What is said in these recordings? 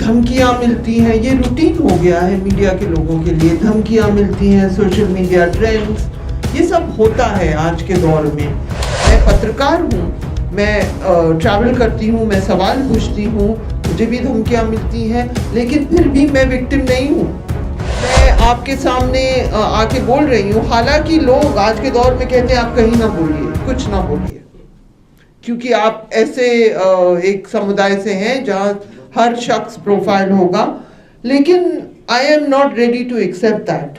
धमकियाँ मिलती हैं, ये रूटीन हो गया है मीडिया के लोगों के लिए। धमकियाँ मिलती हैं, सोशल मीडिया ट्रेंड्स, ये सब होता है आज के दौर में। मैं पत्रकार हूँ, मैं ट्रैवल करती हूँ, मैं सवाल पूछती हूँ, मुझे भी धमकियाँ मिलती हैं, लेकिन फिर भी मैं विक्टिम नहीं हूँ। मैं आपके सामने आके बोल रही हूँ। हालांकि लोग आज के दौर में कहते हैं आप कहीं ना बोलिए, कुछ ना बोलिए, क्योंकि आप ऐसे एक समुदाय से हैं जहाँ हर शख्स प्रोफाइल होगा, लेकिन I am not ready to accept that.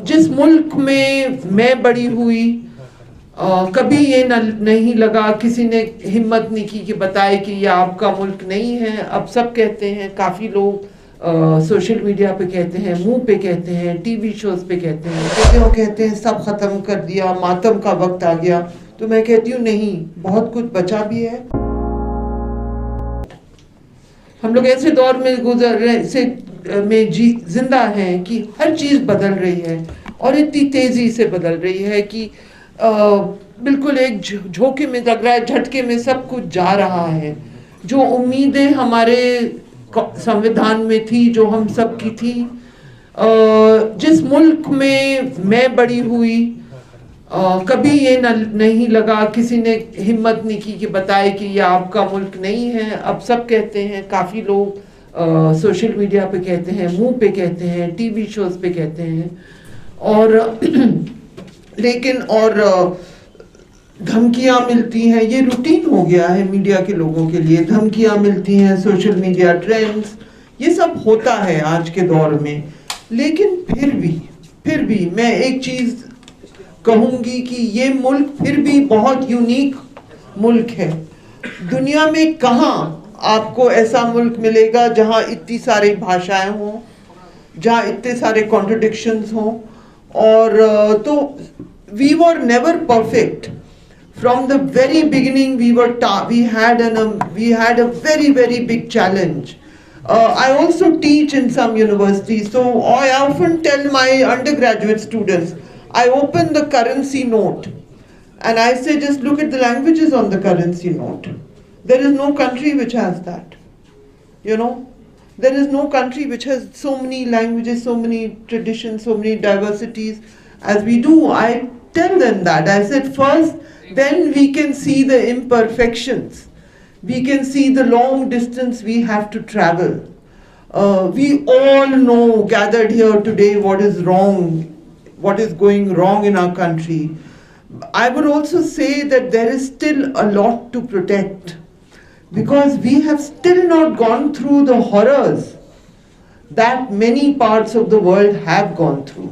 जिस मुल्क में मैं बड़ी हुई, कभी ये नहीं लगा, किसी ने हिम्मत नहीं की कि बताए कि ये आपका मुल्क नहीं है। अब सब कहते हैं, काफ़ी लोग सोशल मीडिया पे कहते हैं, मुंह पे कहते हैं, टीवी शोज पे कहते हैं सब ख़त्म कर दिया, मातम का वक्त आ गया। तो मैं कहती हूँ नहीं, बहुत कुछ बचा भी है। हम लोग ऐसे दौर में गुजर रहे में जिंदा हैं कि हर चीज़ बदल रही है और इतनी तेज़ी से बदल रही है कि बिल्कुल एक झोंके में लग रहा है, झटके में सब कुछ जा रहा है। जो उम्मीदें हमारे संविधान में थी, जो हम सब की थी, जिस मुल्क में मैं बड़ी हुई, कभी ये नहीं लगा, किसी ने हिम्मत नहीं की कि बताए कि ये आपका मुल्क नहीं है। अब सब कहते हैं, काफ़ी लोग सोशल मीडिया पे कहते हैं, मुंह पे कहते हैं, टीवी शोज पे कहते हैं, और लेकिन धमकियाँ मिलती हैं, ये रूटीन हो गया है मीडिया के लोगों के लिए। धमकियाँ मिलती हैं, सोशल मीडिया ट्रेंड्स, ये सब होता है आज के दौर में। लेकिन फिर भी मैं एक चीज़ कहूँगी कि ये मुल्क फिर भी बहुत यूनिक मुल्क है। दुनिया में कहाँ आपको ऐसा मुल्क मिलेगा जहाँ इतनी सारी भाषाएं हों, जहाँ इतने सारे कॉन्ट्रडिक्शंस हों। और तो we were never perfect from the very beginning. We had a very big challenge. I also teach in some universities, so I often tell my undergraduate students, I open the currency note and I say, just look at the languages on the currency note. There is no country which has that. There is no country which has so many languages, so many traditions, so many diversities as we do. I tell them that. I said, first, then we can see the imperfections. We can see the long distance we have to travel. We all know, gathered here today, what is wrong, what is going wrong in our country. I would also say that there is still a lot to protect, because we have still not gone through the horrors that many parts of the world have gone through.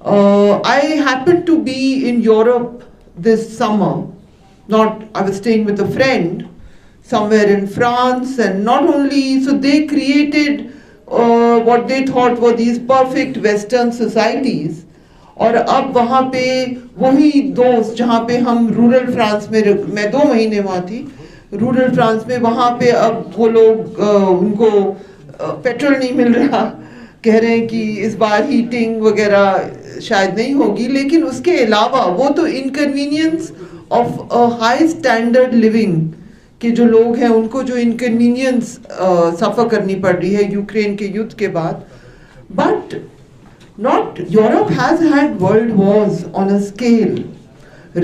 I happened to be in Europe this summer. I was staying with a friend somewhere in France, and not only, so they created what they thought were these perfect Western societies. और अब वहाँ पे वही दोस्त जहाँ पे हम rural France में, मैं 2 महीने वहाँ थी रूरल फ्रांस में, वहाँ पे अब वो लोग उनको पेट्रोल नहीं मिल रहा, कह रहे हैं कि इस बार हीटिंग वगैरह शायद नहीं होगी। लेकिन उसके अलावा वो तो inconvenience of a high standard living के जो लोग हैं, उनको जो इनकन्वीनियंस सफ़र करनी पड़ रही है यूक्रेन के युद्ध के बाद। But not Europe has had world wars on a scale.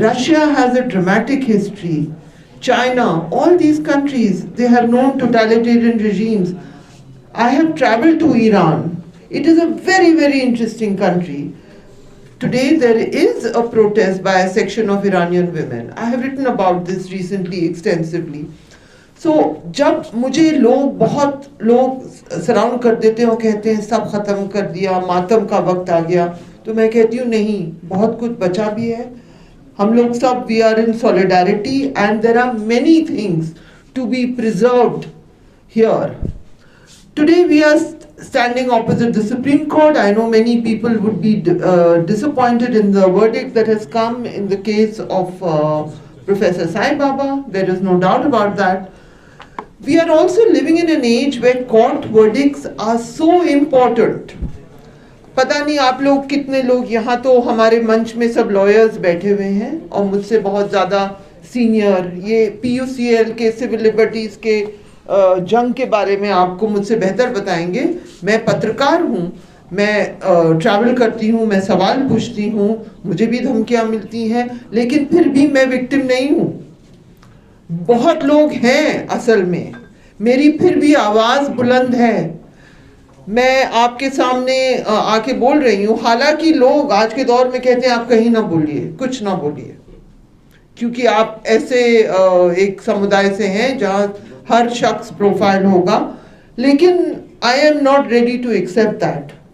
Russia has a dramatic history. China, all these countries, they have known totalitarian regimes. I have traveled to Iran. It is a very interesting country. Today there is a protest by a section of Iranian women. I have written about this recently extensively. So जब मुझे बहुत लोग surround कर देते हैं और कहते हैं सब ख़त्म कर दिया, मातम का वक्त आ गया, तो मैं कहती हूँ नहीं, बहुत कुछ बचा भी है। हम लोग सब we are in solidarity and there are many things to be preserved here. Today we are standing opposite the Supreme Court. I know many people would be disappointed in the verdict that has come in the case of Professor Sai Baba. There is no doubt about that. We are also living in an age where court verdicts are so important. पता नहीं आप लोग कितने लोग, यहाँ तो हमारे मंच में सब लॉयर्स बैठे हुए हैं और मुझसे बहुत ज़्यादा सीनियर, ये PUCL के सिविल लिबर्टीज़ के जंग के बारे में आपको मुझसे बेहतर बताएंगे। मैं पत्रकार हूँ, मैं ट्रैवल करती हूँ, मैं सवाल पूछती हूँ, मुझे भी धमकियाँ मिलती हैं, लेकिन फिर भी मैं विक्टिम नहीं हूँ। बहुत लोग हैं असल में, मेरी फिर भी आवाज़ बुलंद है। मैं आपके सामने आके बोल रही हूँ, हालांकि लोग आज के दौर में कहते हैं आप कहीं ना बोलिए, कुछ ना बोलिए, क्योंकि आप ऐसे एक समुदाय से हैं जहाँ हर शख्स प्रोफाइल होगा। लेकिन I am not ready to accept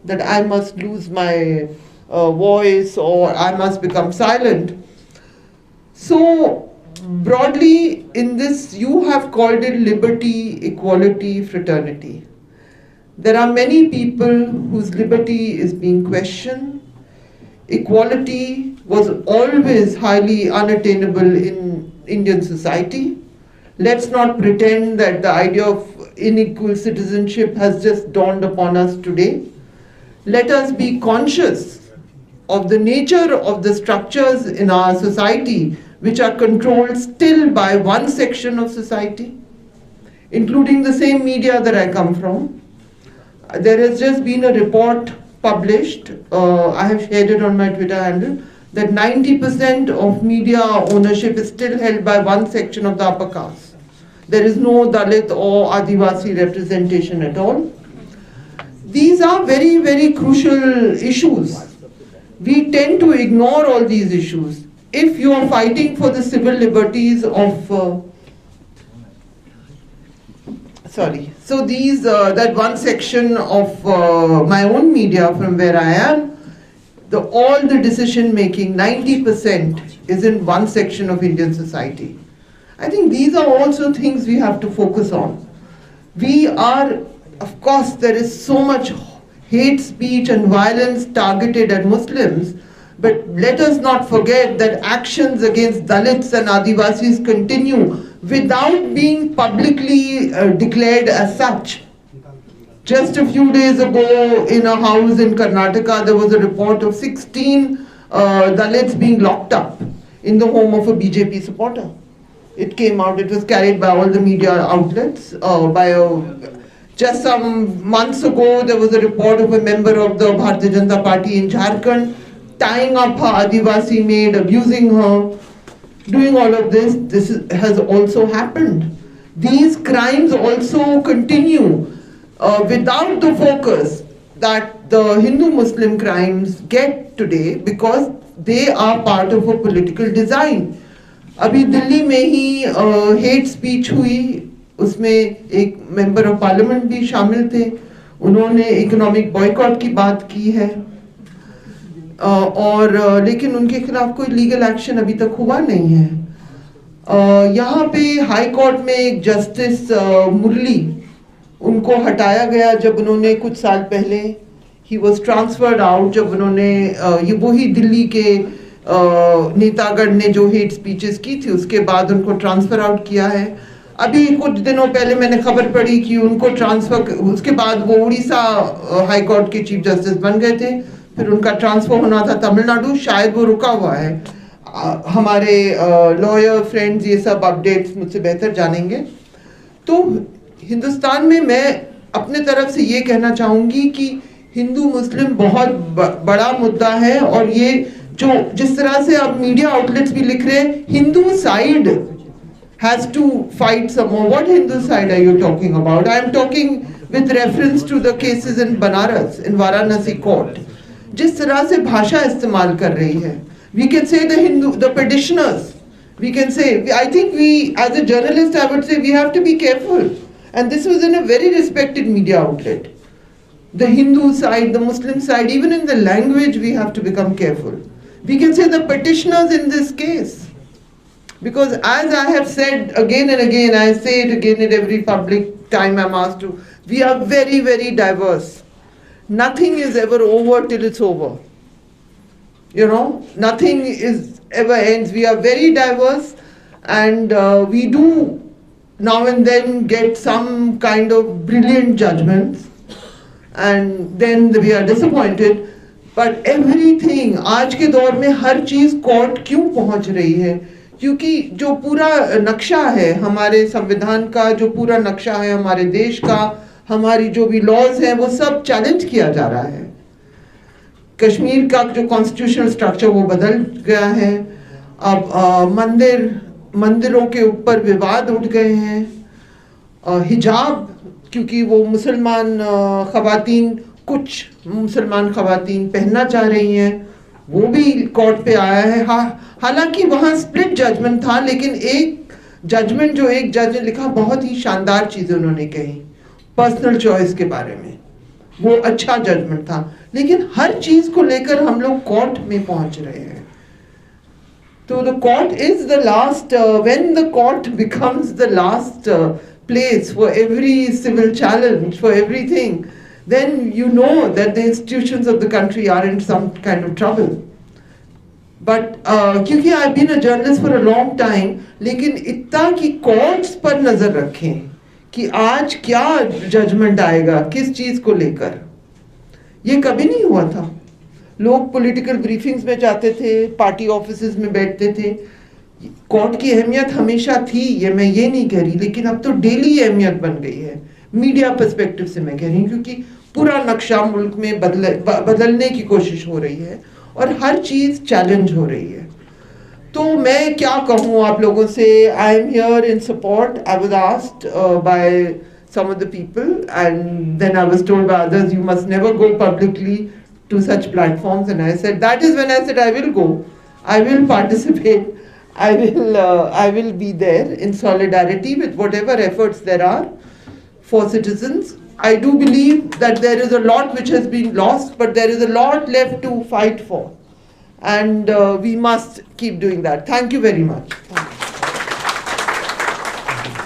that I must lose my voice और I must become silent. So broadly in this you have called it liberty, equality, fraternity. There are many people whose liberty is being questioned. Equality was always highly unattainable in Indian society. Let's not pretend that the idea of unequal citizenship has just dawned upon us today. Let us be conscious of the nature of the structures in our society which are controlled still by one section of society, including the same media that I come from. There has just been a report published, I have shared it on my Twitter handle, that 90% of media ownership is still held by one section of the upper caste. There is no Dalit or Adivasi representation at all. These are very, very crucial issues. We tend to ignore all these issues. If you are fighting for the civil liberties of that one section of my own media from where I am, all the decision making, 90% is in one section of Indian society. I think these are also things we have to focus on. We are, of course, there is so much hate speech and violence targeted at Muslims, but let us not forget that actions against Dalits and Adivasis continue without being publicly declared as such. Just a few days ago in a house in Karnataka, there was a report of 16 Dalits being locked up in the home of a BJP supporter. It came out, it was carried by all the media outlets. Just some months ago, there was a report of a member of the Bharatiya Janata Party in Jharkhand tying up her Adivasi maid, abusing her, doing all of this. This has also happened. These crimes also continue without the focus that the Hindu-Muslim crimes get today, because they are part of a political design. अभी दिल्ली में ही hate speech हुई, उसमें एक member of parliament भी शामिल थे, उन्होंने economic boycott की बात की है, और लेकिन उनके खिलाफ कोई लीगल एक्शन अभी तक हुआ नहीं है। यहाँ पे हाई कोर्ट में एक जस्टिस मुरली, उनको हटाया गया जब उन्होंने कुछ साल पहले, ही वॉज ट्रांसफर्ड आउट, जब उन्होंने ये वही दिल्ली के नेतागढ़ ने जो हेट स्पीचेस की थी उसके बाद उनको ट्रांसफर आउट किया है। अभी कुछ दिनों पहले मैंने खबर पढ़ी कि उनको ट्रांसफर, उसके बाद वो उड़ीसा हाई कोर्ट के चीफ जस्टिस बन गए थे, फिर उनका ट्रांसफर होना था तमिलनाडु, शायद वो रुका हुआ है। हमारे लॉयर फ्रेंड्स ये सब अपडेट्स मुझसे बेहतर जानेंगे। तो हिंदुस्तान में मैं अपने तरफ से ये कहना चाहूँगी कि हिंदू मुस्लिम बहुत बड़ा मुद्दा है, और ये जो जिस तरह से अब मीडिया आउटलेट्स भी लिख रहे हैं, Hindu side has to fight some more. What Hindu side are you talking about? I am talking with reference to the cases in Banaras, in Varanasi court. जिस तरह से भाषा इस्तेमाल कर रही है, we can say the petitioners, we can say, I think we, as a journalist, I would say we have to be careful. And this was in a very respected media outlet. The Hindu side, the Muslim side, even in the language, we have to become careful. We can say the petitioners in this case. Because as I have said again and again, I say it again at every public time I'm asked to, we are very, very diverse. Nothing is ever over till it's over. You know, nothing is ever ends. We are very diverse, and we do now and then get some kind of brilliant judgments, and then we are disappointed. But everything, आज के दौर में हर चीज़ court क्यों पहुँच रही है? क्योंकि जो पूरा नक्शा है हमारे संविधान का, जो पूरा नक्शा है हमारे देश का, हमारी जो भी लॉज हैं वो सब चैलेंज किया जा रहा है। कश्मीर का जो कॉन्स्टिट्यूशनल स्ट्रक्चर वो बदल गया है। अब मंदिरों के ऊपर विवाद उठ गए हैं। हिजाब, क्योंकि वो मुसलमान ख़वातीन, कुछ मुसलमान ख़वातीन पहनना चाह रही हैं, वो भी कोर्ट पे आया है। हालांकि वहाँ स्प्लिट जजमेंट था, लेकिन एक जजमेंट जो एक जज ने लिखा, बहुत ही शानदार चीज़ें उन्होंने कही पर्सनल चॉइस के बारे में, वो अच्छा जजमेंट था। लेकिन हर चीज़ को लेकर हम लोग कोर्ट में पहुंच रहे हैं। तो the court is the last, when the court becomes the last place for every civil challenge, for everything, then you know that the institutions of the country are in some kind of trouble. But क्योंकि I've been a journalist for a long time, लेकिन इतना कि courts पर नजर रखें कि आज क्या जजमेंट आएगा किस चीज को लेकर, ये कभी नहीं हुआ था। लोग पॉलिटिकल ब्रीफिंग्स में जाते थे, पार्टी ऑफिसेज में बैठते थे। कोर्ट की अहमियत हमेशा थी, ये मैं ये नहीं कह रही, लेकिन अब तो डेली अहमियत बन गई है। मीडिया पर्सपेक्टिव से मैं कह रही हूँ, क्योंकि पूरा नक्शा मुल्क में बदलने की कोशिश हो रही है और हर चीज़ चैलेंज हो रही है। तो मैं क्या कहूँ आप लोगों से, I am here in support. I was asked by some of the people, and then I was told by others, you must never go publicly to such platforms, and I said, that is when I said I will go, I will participate, I will be there in solidarity with whatever efforts there are for citizens. I do believe that there is a lot which has been lost, but there is a lot left to fight for, and we must keep doing that. Thank you very much.